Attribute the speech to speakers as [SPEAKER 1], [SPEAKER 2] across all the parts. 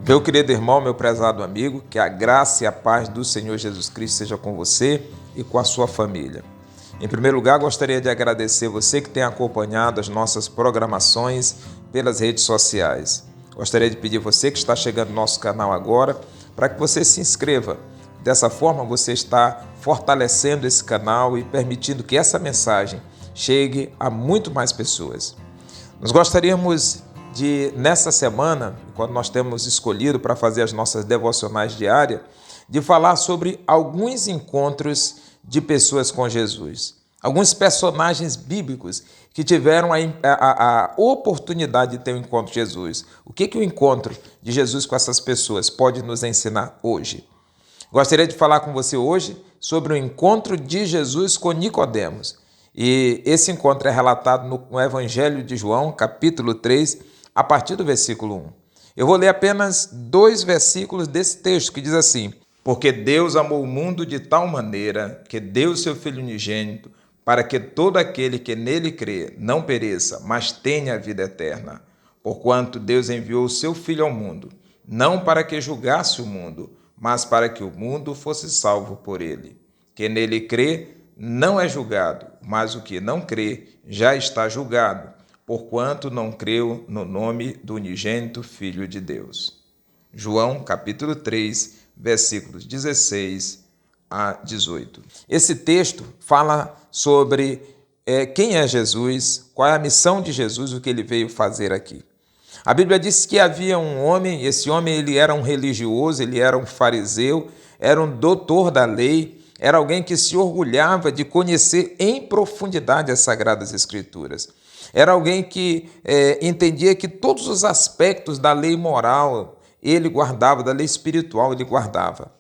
[SPEAKER 1] Meu querido irmão, meu prezado amigo, que a graça e a paz do Senhor Jesus Cristo seja com você e com a sua família. Em primeiro lugar, gostaria de agradecer você que tem acompanhado as nossas programações pelas redes sociais. Gostaria de pedir você que está chegando no nosso canal agora para que você se inscreva. Dessa forma, você está fortalecendo esse canal e permitindo que essa mensagem chegue a muito mais pessoas. Nós gostaríamos de, nessa semana, quando nós temos escolhido para fazer as nossas devocionais diárias, de falar sobre alguns encontros de pessoas com Jesus. Alguns personagens bíblicos que tiveram a oportunidade de ter um encontro com Jesus. O que o encontro de Jesus com essas pessoas pode nos ensinar hoje? Gostaria de falar com você hoje sobre o encontro de Jesus com Nicodemos. E esse encontro é relatado no Evangelho de João, capítulo 3, a partir do versículo 1. Eu vou ler apenas 2 versículos desse texto que diz assim: Porque Deus amou o mundo de tal maneira que deu o seu Filho unigênito, para que todo aquele que nele crê não pereça, mas tenha a vida eterna. Porquanto Deus enviou o seu Filho ao mundo, não para que julgasse o mundo, mas para que o mundo fosse salvo por ele. Quem nele crê não é julgado, mas o que não crê já está julgado, porquanto não creu no nome do unigênito Filho de Deus. João, capítulo 3, versículos 16 a 18. Esse texto fala sobre quem é Jesus, qual é a missão de Jesus, o que ele veio fazer aqui. A Bíblia diz que havia um homem, esse homem ele era um religioso, ele era um fariseu, era um doutor da lei, era alguém que se orgulhava de conhecer em profundidade as Sagradas Escrituras. Era alguém que entendia que todos os aspectos da lei moral ele guardava, da lei espiritual ele guardava.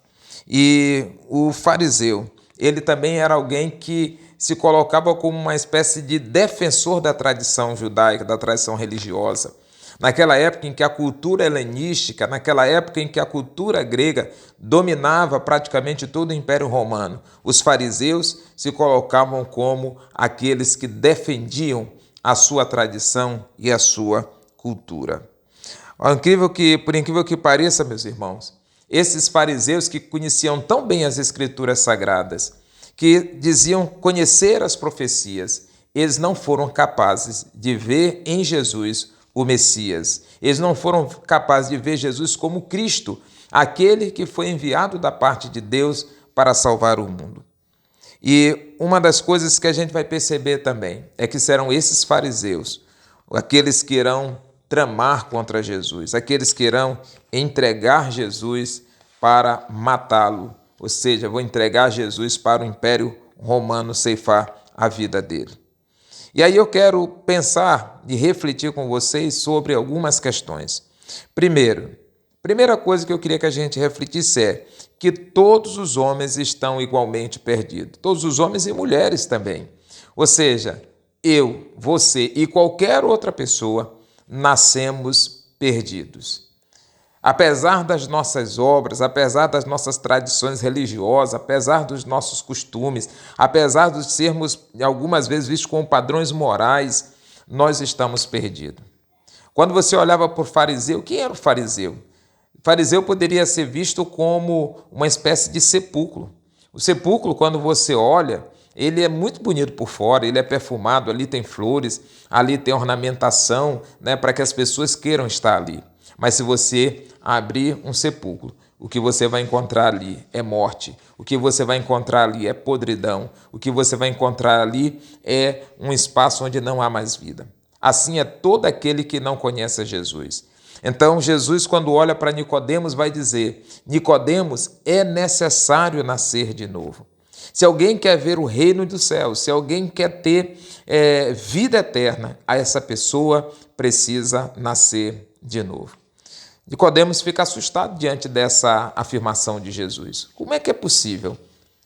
[SPEAKER 1] E o fariseu, ele também era alguém que se colocava como uma espécie de defensor da tradição judaica, da tradição religiosa. Naquela época em que a cultura helenística, naquela época em que a cultura grega dominava praticamente todo o Império Romano, os fariseus se colocavam como aqueles que defendiam a sua tradição e a sua cultura. Por incrível que pareça, meus irmãos, esses fariseus que conheciam tão bem as Escrituras Sagradas, que diziam conhecer as profecias, eles não foram capazes de ver em Jesus o Messias. Eles não foram capazes de ver Jesus como Cristo, aquele que foi enviado da parte de Deus para salvar o mundo. E uma das coisas que a gente vai perceber também é que serão esses fariseus, aqueles que irão tramar contra Jesus, aqueles que irão entregar Jesus para matá-lo, ou seja, vão entregar Jesus para o Império Romano ceifar a vida dele. E aí eu quero pensar e refletir com vocês sobre algumas questões. Primeira coisa que eu queria que a gente refletisse é que todos os homens estão igualmente perdidos. Todos os homens e mulheres também. Ou seja, eu, você e qualquer outra pessoa nascemos perdidos. Apesar das nossas obras, apesar das nossas tradições religiosas, apesar dos nossos costumes, apesar de sermos algumas vezes vistos como padrões morais, nós estamos perdidos. Quando você olhava para o fariseu, quem era o fariseu? O fariseu poderia ser visto como uma espécie de sepulcro. O sepulcro, quando você olha, ele é muito bonito por fora, ele é perfumado, ali tem flores, ali tem ornamentação, para que as pessoas queiram estar ali. Mas se você abrir um sepulcro, o que você vai encontrar ali é morte, o que você vai encontrar ali é podridão, o que você vai encontrar ali é um espaço onde não há mais vida. Assim é todo aquele que não conhece a Jesus. Então Jesus, quando olha para Nicodemos, vai dizer: Nicodemos, é necessário nascer de novo. Se alguém quer ver o reino dos céus, se alguém quer ter vida eterna, essa pessoa precisa nascer de novo. Nicodemos fica assustado diante dessa afirmação de Jesus. Como é que é possível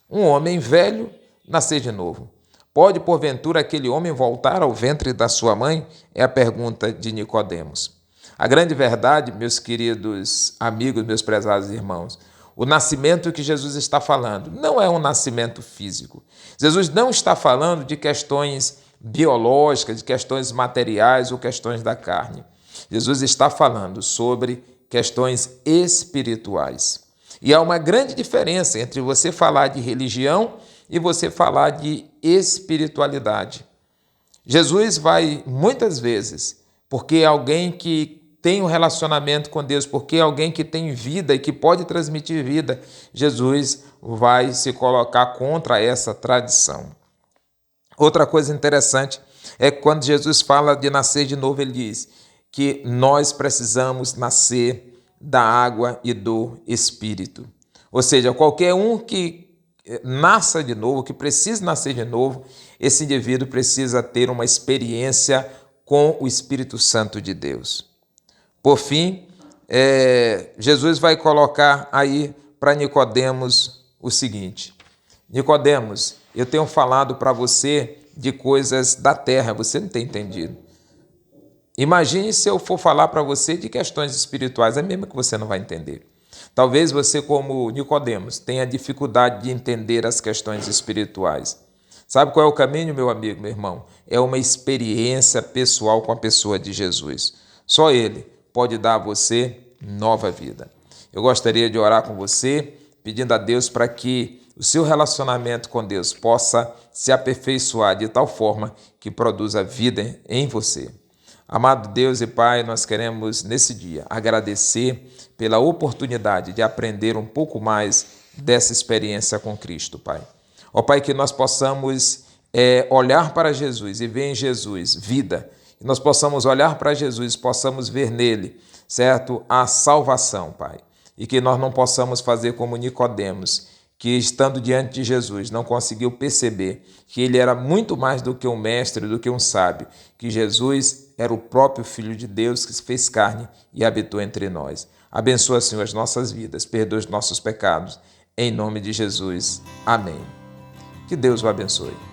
[SPEAKER 1] um homem velho nascer de novo? Pode, porventura, aquele homem voltar ao ventre da sua mãe? É a pergunta de Nicodemos. A grande verdade, meus queridos amigos, meus prezados irmãos, o nascimento que Jesus está falando não é um nascimento físico. Jesus não está falando de questões biológicas, de questões materiais ou questões da carne. Jesus está falando sobre questões espirituais. E há uma grande diferença entre você falar de religião e você falar de espiritualidade. Jesus vai muitas vezes, porque é alguém que tem um relacionamento com Deus, porque é alguém que tem vida e que pode transmitir vida, Jesus vai se colocar contra essa tradição. Outra coisa interessante é que quando Jesus fala de nascer de novo, ele diz que nós precisamos nascer da água e do Espírito. Ou seja, qualquer um que nasça de novo, que precise nascer de novo, esse indivíduo precisa ter uma experiência com o Espírito Santo de Deus. Por fim, Jesus vai colocar aí para Nicodemos o seguinte: Nicodemos, eu tenho falado para você de coisas da terra, você não tem entendido. Imagine se eu for falar para você de questões espirituais, é mesmo que você não vai entender. Talvez você, como Nicodemos, tenha dificuldade de entender as questões espirituais. Sabe qual é o caminho, meu amigo, meu irmão? É uma experiência pessoal com a pessoa de Jesus. Só Ele pode dar a você nova vida. Eu gostaria de orar com você, pedindo a Deus para que o seu relacionamento com Deus possa se aperfeiçoar de tal forma que produza vida em você. Amado Deus e Pai, nós queremos nesse dia agradecer pela oportunidade de aprender um pouco mais dessa experiência com Cristo, Pai. Ó Pai, que nós possamos olhar para Jesus e ver em Jesus vida, que nós possamos olhar para Jesus, possamos ver nele, certo, a salvação, Pai. E que nós não possamos fazer como Nicodemos, que estando diante de Jesus não conseguiu perceber que ele era muito mais do que um mestre, do que um sábio, que Jesus era o próprio Filho de Deus que se fez carne e habitou entre nós. Abençoa, Senhor, as nossas vidas, perdoa os nossos pecados, em nome de Jesus. Amém. Que Deus o abençoe.